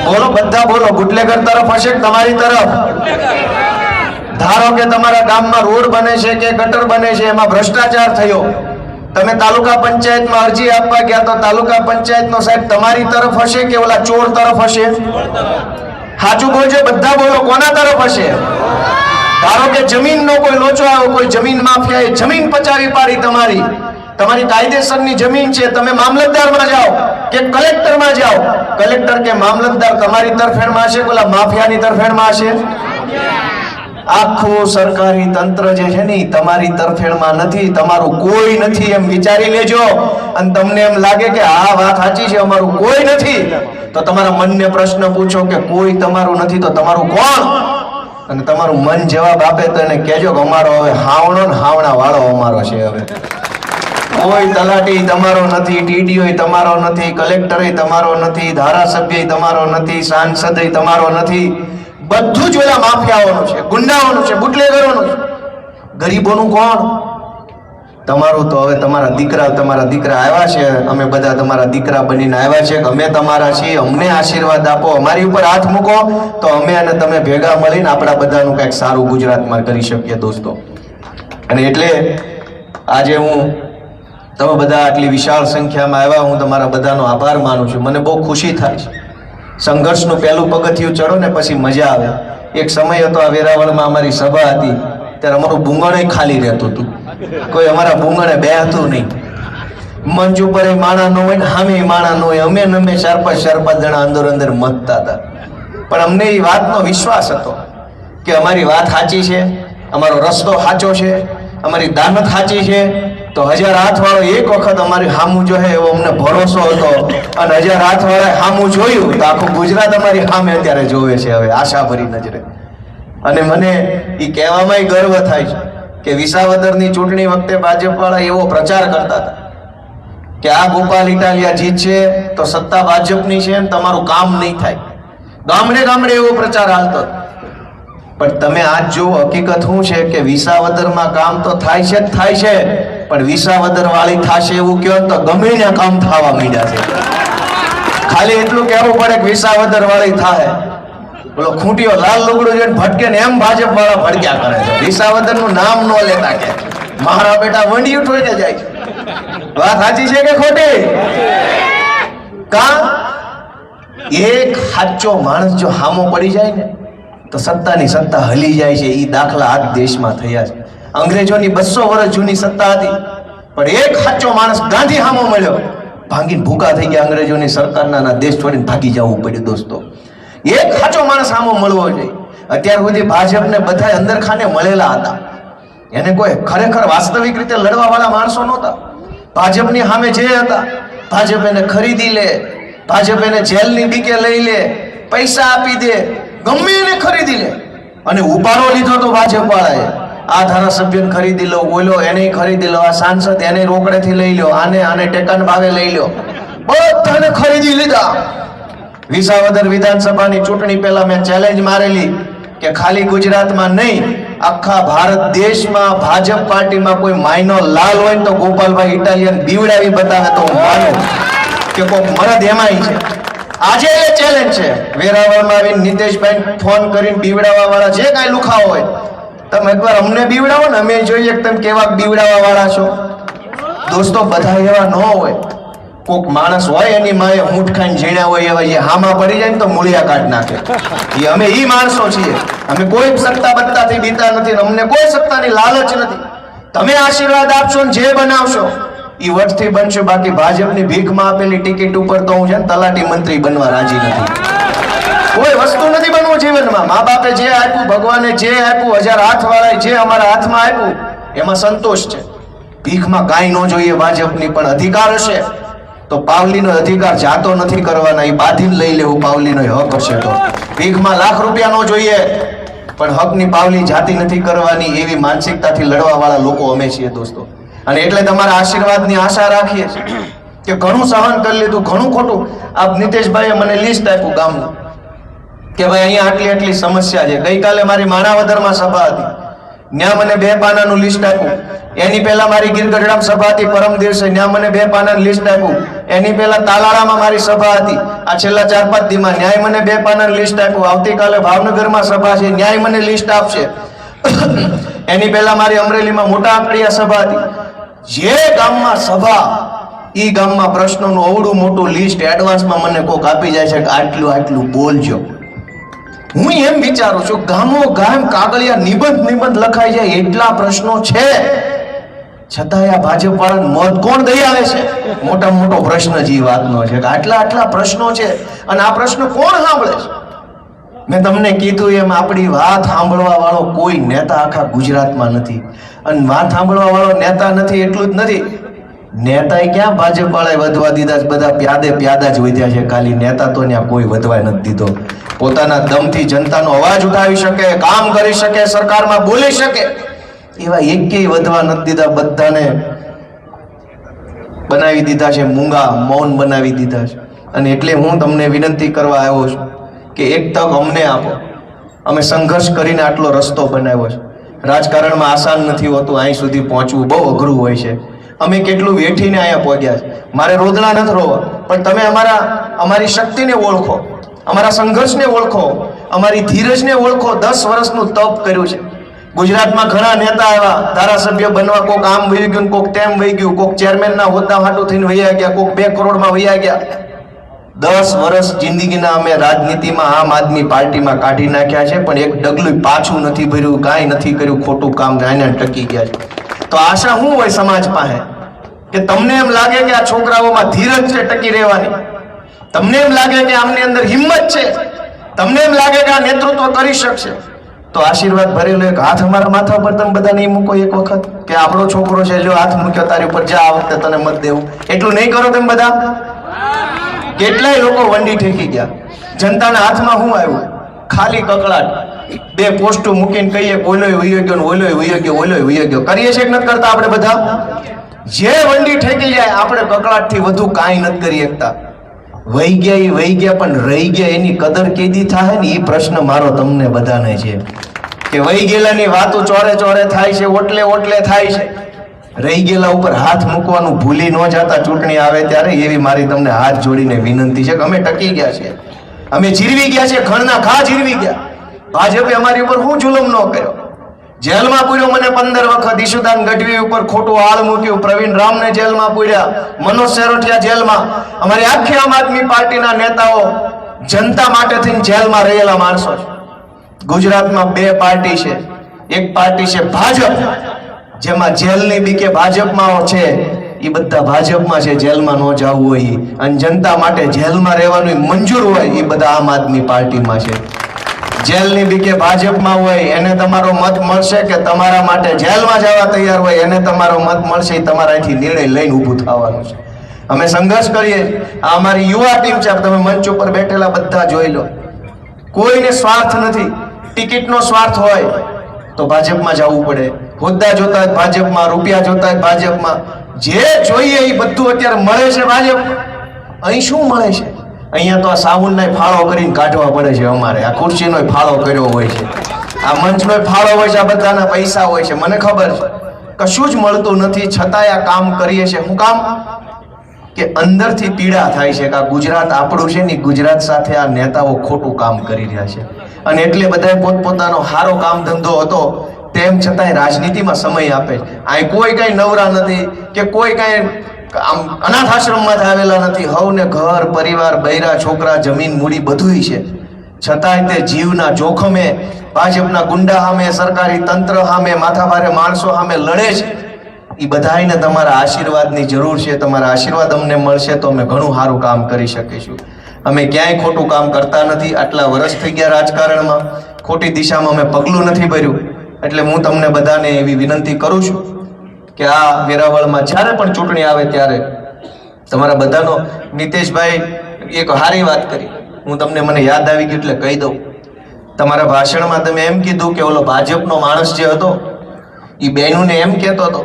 બોલો, બધા બોલો. બુટલેગર તરફ હશે કે તમારી તરફ? ધારો કે તમારા ગામમાં રોડ બને છે કે ગટર બને છે, એમાં ભ્રષ્ટાચાર થયો, તમે તાલુકા પંચાયતમાં અરજી આપવા ગયા તો તાલુકા પંચાયતનો સાહેબ તમારી તરફ હશે કે ઓલા ચોર તરફ હશે? સાચું બોલજો, બધા બોલો, કોના તરફ હશે? ધારો કે જમીનનો કોઈ લોચો આવ્યો, કોઈ જમીન માફિયાએ જમીન પચાવી પાડી, તમારી કાયદેસરની જમીન છે, તમે મામલતદારમાં જાઓ કે કલેક્ટરમાં જાઓ, કલેક્ટર કે મામલતદાર તમારી તરફેણમાં હશે કે ઓલા માફિયાની તરફેણમાં હશે? આખું સરકારી તંત્ર જે છે ને તમારી તરફેણમાં નથી, તમારું કોઈ નથી એમ વિચારી લેજો. અને તમને એમ લાગે કે આ વાત સાચી છે, અમારું કોઈ નથી, તો તમારા મનને પ્રશ્ન પૂછો કે કોઈ તમારું નથી તો તમારું કોણ? અને તમારું મન જવાબ આપે તો એને કહેજો કે અમારો હવે હાવણો ને હાવણા વાળો અમારો છે. હવે કોઈ તલાટી તમારો નથી, ટીડીઓ તમારો નથી, કલેક્ટર તમારો નથી, ધારાસભ્ય તમારો નથી, સાંસદ તમારો નથી. બધું જ ઓલા માફિયાઓનું છે, ગુંડાઓનું છે, બુટલેગરોનું છે. ગરીબોનું કોણ? તમારું તો હવે તમારા દીકરા આવ્યા છે, અમે બધા તમારા દીકરા બનીને આવ્યા છે, અમે તમારા છીએ, અમને આશીર્વાદ આપો, અમારી ઉપર હાથ મૂકો તો અમે અને તમે ભેગા મળીને આપણા બધાનું કંઈક સારું ગુજરાતમાં કરી શકીએ દોસ્તો. અને એટલે આજે તમે બધા આટલી વિશાળ સંખ્યામાં આવ્યા, હું તમારા બધાનો આભાર માનું છું. મને બહુ ખુશી થાય છે. સંઘર્ષનું પહેલું પગથિયું ચડો ને પછી મજા આવે. એક સમય હતો આ વેરાવળમાં અમારી સભા હતી ત્યારે અમારું બુંગણ ખાલી રહેતું હતું, કોઈ અમારા બુંગણે બેહતું નહીં. મંચ ઉપર માણા ન હોય ને સામે માણા ન હોય, અમે 4-5 જણા અંદર મતતા હતા. પણ અમને એ વાતનો વિશ્વાસ હતો કે અમારી વાત સાચી છે, અમારો રસ્તો સાચો છે, અમારી દાનત સાચી છે, તો 1000 હાથ વાળો એક વખત અમારી સામું જોહે એવો અમને ભરોસો હતો. અને 1000 હાથ વાળા સામું જોયું તો આખું ગુજરાત અમારી સામે અત્યારે જોવે છે હવે આશાભરી નજરે. અને મને એ કહેવામાં ગર્વ થાય છે કે વિસાવદરની ચૂંટણી વખતે ભાજપ વાળા એવો પ્રચાર કરતા હતા કે આ ગોપાલ ઇટાલિયા જીતશે તો સત્તા ભાજપની છે, તમારું કામ નહીં થાય. ગામડે એવો પ્રચાર હાલતો. પણ તમે આજ જો હકીકત શું છે કે વિસાવદરમાં કામ તો થાય છે, પણ વિસાવદર વાળી થશે એવું કહો તો ગમે ત્યાં કામ થવા માંડ્યા છે. ખાલી એટલું કહેવું પડે કે વિસાવદર વાળી થાય. બોલો ખૂંટીઓ લાલ લુગડું જોઈને ભટકે ને એમ ભાજપ વાળા ભટક્યા કરે છે. વિસાવદર નું નામ ન લેતા કે મારા બેટા વંડિયું ઠોઈને જાય છે. વાત સાચી છે કે ખોટી? એક સાચો માણસ જો હામો પડી જાય ને તો સત્તાની સત્તા હલી જાય છે. એ દાખલા આજ દેશમાં થયા છે. અંગ્રેજોની 200 વર્ષ જૂની સત્તા હતી, પણ એક સાચો માણસ ગાંધી હામો મળ્યો, ભાંગીને ભૂકા થઈ ગયા. અંગ્રેજોની સરકારના દેશ છોડીને ભાગી જવું પડ્યું દોસ્તો. એક સાચો માણસ હામો મળવો જોઈએ. અત્યાર સુધી ભાજપને બધા અંદરખાને મળેલા હતા, એને કોઈ ખરેખર વાસ્તવિક રીતે લડવા વાળા માણસો નહોતા. ભાજપની સામે જે હતા, ભાજપ એને ખરીદી લે, ભાજપ એને જેલની બીકે લઈ લે, પૈસા આપી દે, ગમે એને ખરીદી લે. અને ઉપાડો લીધો તો ભાજપ વાળાએ, આ ધારાસભ્યને ખરીદી લો, ઓલો એને ખરીદી લો, આ સાંસદ એને રોકડેથી લઈ લો, આને ટેકાના ભાવે લઈ લો, બધાને ખરીદી લીધા. વિસાવદર વિધાનસભાની ચૂંટણી પહેલા મેં ચેલેન્જ મારેલી કે ખાલી ગુજરાતમાં નહીં, આખા ભારત દેશમાં ભાજપ પાર્ટીમાં કોઈ માયનો લાલ હોય ને તો ગોપાલભાઈ ઇટાલિયન બીવડાવી બતાવે તો હું માનું કે કોઈ મરદ એમાંય છે. આજે એ ચેલેન્જ છે. વેરાવળમાં આવીને નીતેશભાઈ ફોન કરીને બીવડાવવા વાળા જે કાંઈ લુખાવો હોય, તમે એકવાર અમને બીવડાવો ને, અમે જોઈએ કે તમે કેવા બીવડાવવા વાળા છો. દોસ્તો, બધા એવા ન હોય. કોક માણસ હોય એની માએ ઊંઠ ખાઈને ઝીણ્યા હોય એવા જે હામાં પડી જાય ને તો મૂળિયા કાઢ નાખે. અમે ઈ માણસો છીએ. અમે કોઈ સત્તા બત્તાથી બીતા નથી, અમને કોઈ સત્તાની લાલચ નથી. તમે આશીર્વાદ આપશો ને જે બનાવશો ઈ વટથી બનશો. બાકી ભાજપની ભીખમાં આપેલી ટિકિટ ઉપર તો હું છે ને તલાટી મંત્રી બનવા રાજી નથી. કોઈ વસ્તુ નથી બનવું જીવનમાં. મા બાપે જે આપ્યું, ભગવાને જે આપ્યું, 1000 હાથ વાળાએ જે અમારા હાથમાં આપ્યું એમાં સંતોષ છે. ભીખમાં કાંઈ ન જોઈએ ભાજપની, પણ અધિકાર હશે તો પાવલીનો અધિકાર જાતો નથી કરવાના, એ બાંધીને લઈ લેવું. પાવલીનો હક હશે તો ભીખમાં લાખ રૂપિયા ન જોઈએ, પણ હકની પાવલી જાતી નથી કરવાની, એવી માનસિકતાથી લડવા વાળા લોકો અમે છીએ દોસ્તો. અને એટલે તમારા આશીર્વાદની આશા રાખીએ છીએ કે ઘણું સહન કરી લીધું, ઘણું ખોટું. આપ નીતેશભાઈએ મને લિસ્ટ આપ્યું ગામનું કે ભાઈ અહીંયા આટલી આટલી સમસ્યા છે. ગઈકાલે મારી માણાવદરમાં સભા હતી, ત્યાં મને 2 પાનાનું લિસ્ટ આપ્યું. એની પહેલા મારી ગીરગઢડામાં સભા હતી પરમ દિવસે, ત્યાં મને 2 પાનાનું લિસ્ટ આપ્યું. એની પહેલા તાલાળામાં મારી સભા હતી, આ છેલ્લા 4-5 દીમાં ન્યાય મને 2 પાનાનું લિસ્ટ આપ્યું. આવતીકાલે ભાવનગરમાં સભા છે, ન્યાય મને લિસ્ટ આપશે. એની પહેલા મારી અમરેલીમાં મોટા આંકડિયા સભા હતી. જે ગામમાં સભા, ઈ ગામમાં પ્રશ્નોનું અવડું મોટું લિસ્ટ એડવાન્સમાં મને કોક આપી જાય છે કે આટલું આટલું બોલજો. હું એમ વિચારું છું, ગામો ગામ કાગળિયા નિબંધ લખાઈ જાય એટલા પ્રશ્નો છે, છતાંય આ ભાજપ વાળાને મત કોણ દઈ આવે છે? મોટા મોટો પ્રશ્ન જ એ વાતનો છે કે આટલા પ્રશ્નો છે અને આ પ્રશ્નો કોણ સાંભળે છે? મેં તમને કીધું એમ આપણી વાત સાંભળવા વાળો કોઈ નેતા આખા ગુજરાતમાં નથી. અને વાત સાંભળવા વાળો નેતા નથી એટલું જ નથી, નેતાએ ક્યાં ભાજપ વાળાએ વધવા દીધા? બધા પ્યાદા જ વધ્યા છે. ખાલી નેતા તો ત્યાં કોઈ વધવા નથી દીધો. પોતાના દમથી જનતાનો અવાજ ઉઠાવી શકે, કામ કરી શકે, સરકારમાં બોલી શકે, એવા એકેય વધવા નથી દીધા. બધાને બનાવી દીધા છે મૂંગા, મૌન બનાવી દીધા છે. અને એટલે હું તમને વિનંતી કરવા આવ્યો છું કે એક તક અમને આપો. અમે સંઘર્ષ કરીને આટલો રસ્તો બનાવ્યો છે. રાજકારણમાં આસાન નથી હોતું, અહીં સુધી પહોંચવું બહુ અઘરું હોય છે. અમે કેટલું વેઠીને અહીંયા પહોંચ્યા છે. મારે રોદણા નથી રોવા, પણ તમે અમારી શક્તિને ઓળખો, અમારા સંઘર્ષને ઓળખો, અમારી ધીરજને ઓળખો. 10 વર્ષનું તપ કર્યું છે. ગુજરાતમાં ઘણા નેતા આવ્યા, ધારાસભ્ય બનવા, કોક આમ વહી ગયું, કોક તેમ વહી ગયું, કોક ચેરમેનના હોદ્દા હાટું થઈને વહ્યા ગયા, કોક 2 કરોડમાં વહ્યા ગયા. 10 વર્ષ જિંદગીના અમે રાજનીતિમાં આમ આદમી પાર્ટીમાં કાઢી નાખ્યા છે, પણ એક ડગલું પાછું નથી ભર્યું, કાંઈ નથી કર્યું, ખોટું કામ જાઈને ટકી ગયા છે. તો આશા શું હોય સમાજ પાસે કે તમને એમ લાગે કે આ છોકરાઓમાં ધીરજ છે ટકી રહેવાની, તમને એમ લાગે કે આમની અંદર હિંમત છે, તમને એમ લાગે કે આ નેતૃત્વ કરી શકશે, તો આશીર્વાદ ભરેલો એક હાથ અમારા માથા પર તમે બધા નહીં મૂકો એક વખત કે આપણો છોકરો છે, જો હાથ મૂક્યો તારી ઉપર, જા આ વખતે તને મત દેવું. એટલું નહીં કરો તમે બધા? કેટલાય લોકો વંડી ઠેકી ગયા. જનતાના હાથમાં શું આવ્યું? ખાલી કકળાટ. 2 પોસ્ટો મૂકીને કહીએ ઓલોય વયો ગયો, ઓલોય વયો ગયો, ઓલોય વયો ગયો. કરીએ છીએ કે નથી કરતા આપણે બધા? જે વંડી ઠેકી જાય આપણે કકળાટથી વધુ કાંઈ નથી કરી શકતા. વહી ગયા, પણ રહી ગયા એની કદર કેદી થાય ને, એ પ્રશ્ન મારો તમને બધાને છે કે વહી ગયેલાની વાતો ચોરે થાય છે, ઓટલે થાય છે. રહી ગયેલા ઉપર હાથ મૂકવાનું ભૂલી ન જતા ચૂંટણી આવે ત્યારે, એવી મારી તમને હાથ જોડીને વિનંતી છે કે અમે ટકી ગયા છીએ, અમે જીરવી ગયા છીએ, ખણના ઘા જીરવી ગયા. ભાજપે અમારી ઉપર શું જુલમ ન કર્યો? જેલમાં પૂર્યો મને 15 વખત, ઈશુદાન ગઢવી ઉપર ખોટું આળ મૂક્યું, પ્રવીણ રામને જેલમાં પૂર્યા, મનોજ સેરોઠિયા જેલમાં. અમારી આખી આમ આદમી પાર્ટીના નેતાઓ જનતા માટે થઈને જેલમાં રહેલા માણસો છે. ગુજરાતમાં 2 પાર્ટી છે. એક પાર્ટી છે ભાજપ, જેમાં જેલની બીકે ભાજપમાં છે, એ બધા ભાજપમાં છે, જેલમાં ન જવું હોય. અને જનતા માટે જેલમાં રહેવાનું મંજૂર હોય, એ બધા આમ આદમી પાર્ટીમાં છે. જેલની બીકે ભાજપમાં હોય એને તમારો મત મળશે કે તમારા માટે જેલમાં જવા તૈયાર હોય એને તમારો મત મળશે? એ તમારાથી નિર્ણય લઈને ઊભું થવાનું છે. અમે સંઘર્ષ કરીએ. આ અમારી યુવા ટીમ છે. તમે મંચ ઉપર બેઠેલા બધા જોઈ લો. કોઈને સ્વાર્થ નથી. ટિકિટનો સ્વાર્થ હોય તો ભાજપમાં જવું પડે. હોદ્દા જોતા હોય ભાજપમાં, રૂપિયા જોતા હોય ભાજપમાં. જે જોઈએ એ બધું અત્યારે મળે છે ભાજપ. અહીં શું મળે છે? અહીંયા તો આ સાબુનનો ફાળો કરીને કાઢવા પડે છે અમારે. આ ખુરશીનો ફાળો કર્યો હોય છે, આ મંચનો ફાળો હોય છે, આ બધાના પૈસા હોય છે. મને ખબર છે કશું જ મળતું નથી, છતાંય આ કામ કરીએ છીએ. શું કામ? કે અંદરથી પીડા થાય છે કે આ ગુજરાત આપણું છે ને, ગુજરાત સાથે આ નેતાઓ ખોટું કામ કરી રહ્યા છે. અને એટલે બધાએ પોતપોતાનો સારો કામ ધંધો હતો તેમ છતાંય રાજનીતિમાં સમય આપે છે. આ કોઈ કઈ નવરા નથી કે કોઈ કઈ આમ અનાથ આશ્રમમાં આવેલા નથી. હવને ઘર પરિવાર, બૈરા છોકરા, જમીન મૂડી બધુંય છે. છતાંય તે જીવના જોખમે ભાજપના ગુંડા સામે, સરકારી તંત્ર સામે, માથાભારે માણસો સામે લડે છે. એ બધાને તમારા આશીર્વાદની જરૂર છે. તમારા આશીર્વાદ અમને મળશે તો અમે ઘણું સારું કામ કરી શકીશું. અમે ક્યાંય ખોટું કામ કરતા નથી. આટલા વર્ષ થઈ ગયા રાજકારણમાં, ખોટી દિશામાં અમે પગલું નથી ભર્યું. એટલે હું તમને બધાને એવી વિનંતી કરું છું કે આ વેરાવળમાં જ્યારે પણ ચૂંટણી આવે ત્યારે તમારા બધાનો, નીતેશભાઈ એક સારી વાત કરી, હું તમને મને યાદ આવી ગયું એટલે કહી દઉં. તમારા ભાષણમાં તમે એમ કીધું કે ઓલો ભાજપનો માણસ જે હતો એ બહેનોને એમ કહેતો હતો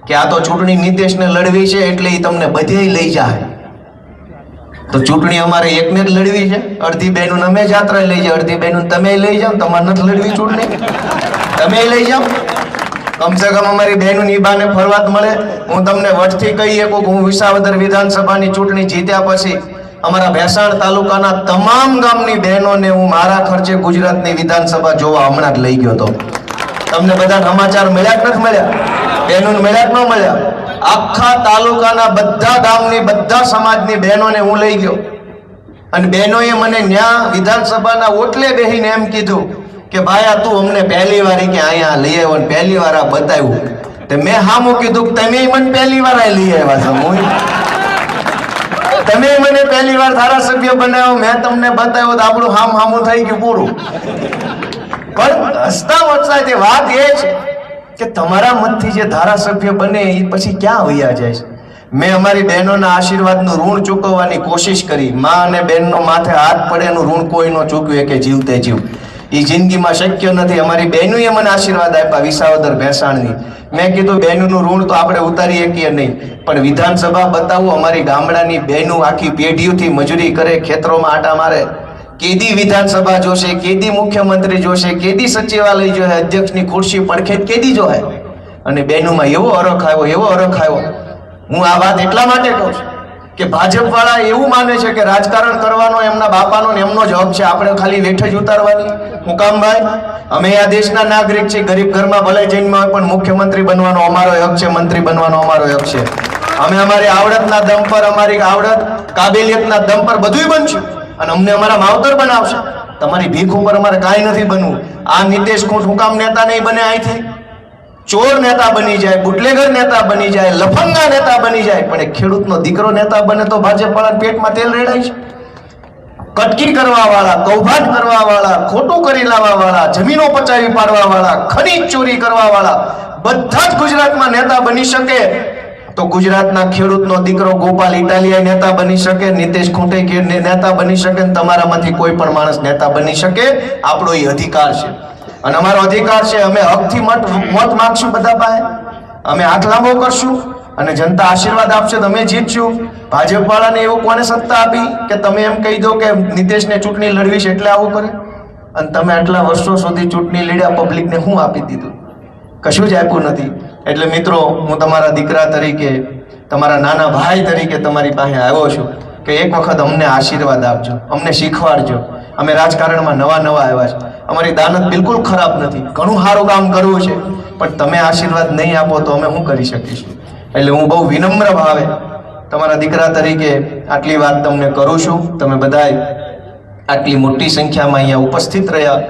કે આ તો ચૂંટણી નીતેશને લડવી છે એટલે એ તમને બધે લઈ જાય. તો ચૂંટણી અમારે એકને જ લડવી છે. અડધી બહેનો અમે જાત્રા લઈ જાય, અડધી બહેનો તમે લઈ જાઓ. તમારે નથી લડવી ચૂંટણી, તમે લઈ જાઓ. કમસે કમ અમારી બહેનોની બાને ફરવા મળે. હું તમને વટથી કહી શકું કે હું વિસાવદર વિધાનસભાની ચૂંટણી જીત્યા પછી અમારા ભેસાણ તાલુકાના તમામ ગામની બહેનોને હું મારા ખર્ચે ગુજરાતની વિધાનસભા જોવા હમણાં જ લઈ ગયો હતો. તમને બધા સમાચાર મળ્યા કે નથી મળ્યા? બહેનોને મળ્યા કે ન મળ્યા? આખા તાલુકાના બધા ગામની બધા સમાજની બહેનોને હું લઈ ગયો અને બહેનોએ મને ન્યા વિધાનસભાના ઓટલે બેહીને એમ કીધું કે ભાઈ આ તું અમને પહેલી વાર કે અહીંયા લઈ આવ્યો ને પહેલી વાર આ બતાવ્યું. તે મેં હામું કીધું કે તમે મને પહેલી વાર આ લઈ આવ્યા છો. તમે મને પહેલી વાર ધારાસભ્ય બનાવ્યો, મેં તમને બતાવ્યો તો આપણું હામું થઈ ગયું પૂરું. પણ હસતા વચતા તે વાત એ છે કે તમારા મનથી જે ધારાસભ્ય બને એ પછી ક્યાં વયા જાય છે. મેં અમારી બહેનોના આશીર્વાદનું ઋણ ચૂકવવાની કોશિશ કરી. માં અને બહેનનો માથે હાથ પડે એનું ઋણ કોઈ ન ચૂકવે કે જીવતે જીવ. એ જિંદગીમાં શક્ય નથી. અમારી બહેનોએ મને આશીર્વાદ આપ્યા વિસાવદર ભેસાણની. મેં કીધું બહેનોનું ઋણ તો આપણે ઉતારી શકીએ નહીં, પણ વિધાનસભા બતાવું. અમારી ગામડાની બહેનો આખી પેઢીઓથી મજૂરી કરે, ખેતરોમાં આટા મારે. કેદી વિધાનસભા જોશે, કેદી મુખ્યમંત્રી જોશે, કેદી સચિવાલય જોશે, અધ્યક્ષની ખુરશી પડખે કેદી જોહે. અને બહેનોમાં એવો અરખ આવ્યો, એવો અરખ આવ્યો. હું આ વાત એટલા માટે કહું છું કે ભાજપ વાળા એવું માને છે કે રાજકારણ કરવાનો એમના બાપાનો ને એમનો જ હક છે, આપણે ખાલી વેઠ જ ઉતારવાની. હું કામ ભાઈ? અમે આ દેશના નાગરિક છીએ. ગરીબ ઘરમાં ભલે જન્મ હોય પણ મુખ્યમંત્રી બનવાનો અમારો હક છે, મંત્રી બનવાનો અમારો હક છે. અમે અમારી આવડતના દમ પર, અમારી આવડત કાબેલિયતના દમ પર બધું બનશું અને અમને અમારા માવતર બનાવશે. તમારી ભીખ ઉપર અમારે કાંઈ નથી બનવું. આ નીતેશ શું કામ નેતા નહીં બને? અહીંથી ચોર નેતા બની જાય, બુટલેગર નેતા બની જાય, લફંગા નેતા બની જાય, પણ એક ખેડૂતનો દીકરો નેતા બને તો ભાજપ વાળા પેટમાં તેલ રેડાય છે. કટકી કરવા વાળા, કૌભાંડ કરવા વાળા, ખોટું કરી લાવવા વાળા, જમીનો પચાવી પાડવા વાળા, ખનીજ ચોરી કરવા વાળા બધા જ ગુજરાતમાં નેતા બની શકે તો ગુજરાતના ખેડૂતનો દીકરો ગોપાલ ઇટાલિયા નેતા બની શકે, નીતેશ ખૂંટે નેતા બની શકે, તમારામાંથી કોઈ પણ માણસ નેતા બની શકે. આપણો એ અધિકાર છે અને અમારો અધિકાર છે. અમે હકથી મત માંગશું બધા પાસે, અમે હાથ લાંબો કરશું અને જનતા આશીર્વાદ આપશે તો અમે જીતશું. ભાજપ વાળાને એવું કોને સત્તા આપી કે તમે એમ કહી દો કે નીતેશને ચૂંટણી લડવી છે એટલે આવું કરે? અને તમે આટલા વર્ષો સુધી ચૂંટણી લડ્યા, પબ્લિકને શું આપી દીધું? કશું જ આપ્યું નથી. એટલે મિત્રો, હું તમારા દીકરા તરીકે, તમારા નાના ભાઈ તરીકે તમારી પાસે આવ્યો છું કે એક વખત અમને આશીર્વાદ આપજો, અમને શીખવાડજો. અમે રાજકારણમાં નવા આવ્યા છે. અમારી દાનત બિલકુલ ખરાબ નથી, ઘણું સારું કામ કરવું છે, પણ તમે આશીર્વાદ નહીં આપો તો અમે શું કરી શકીશું? એટલે હું બહુ વિનમ્ર ભાવે તમારા દીકરા તરીકે આટલી વાત તમને કરું છું. તમે બધાય આટલી મોટી સંખ્યામાં અહીંયા ઉપસ્થિત રહ્યા,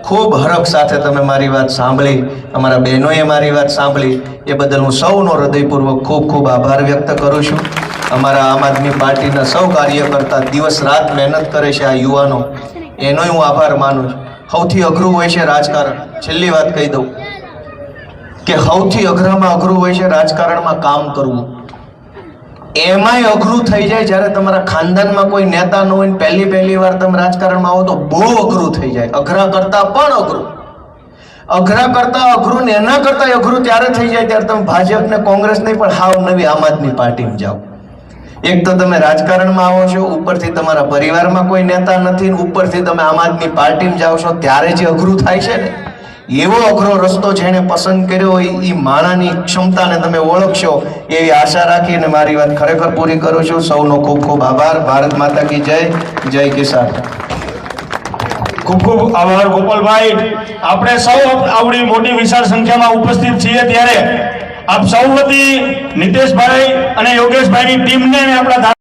ખૂબ હરખ સાથે તમે મારી વાત સાંભળી, અમારા બહેનોએ મારી વાત સાંભળી, એ બદલ હું સૌનો હૃદયપૂર્વક ખૂબ આભાર વ્યક્ત કરું છું. અમારા આમ આદમી પાર્ટીના સૌ કાર્યકર્તા દિવસ રાત મહેનત કરે છે, આ યુવાનો, એનોય હું આભાર માનું છું. સૌથી અઘરું હોય છે રાજકારણ. છેલ્લી વાત કહી દઉં કે સૌથી અઘરામાં અઘરું હોય છે રાજકારણમાં કામ કરવું. એમાંય અઘરું થઈ જાય જ્યારે તમારા ખાનદાનમાં કોઈ નેતા ન હોય ને પહેલી વાર તમે રાજકારણમાં આવો તો બહુ અઘરું થઈ જાય. અઘરા કરતા પણ અઘરું, અઘરા કરતા અઘરું ને એના કરતા અઘરું ત્યારે થઈ જાય ત્યારે તમે ભાજપ ને કોંગ્રેસ નહીં પણ હાવ નવી આમ આદમી પાર્ટીમાં જાઓ. એક તો તમે રાજકારણમાં આવો છો, ઉપરથી તમારા પરિવારમાં કોઈ નેતા નથી, ઉપરથી તમે આમ આદમી પાર્ટીમાં જાઓ છો, ત્યારે જે અઘરું થાય છે ને, એવો અઘરો રસ્તો જેણે પસંદ કર્યો હોય એ માણાની ક્ષમતાને તમે ઓળખશો એવી આશા રાખીને મારી વાત ખરેખર પૂરી કરું છું. સૌનો ખૂબ ખૂબ આભાર. ભારત માતા કી જય. જય કિસાન. ખૂબ ખૂબ આભાર ગોપાલભાઈ. આપણે સૌ આવડી મોટી વિશાળ સંખ્યામાં ઉપસ્થિત છીએ ત્યારે આપ સૌ વતી નીતેશભાઈ અને યોગેશભાઈની ટીમને અને આપણા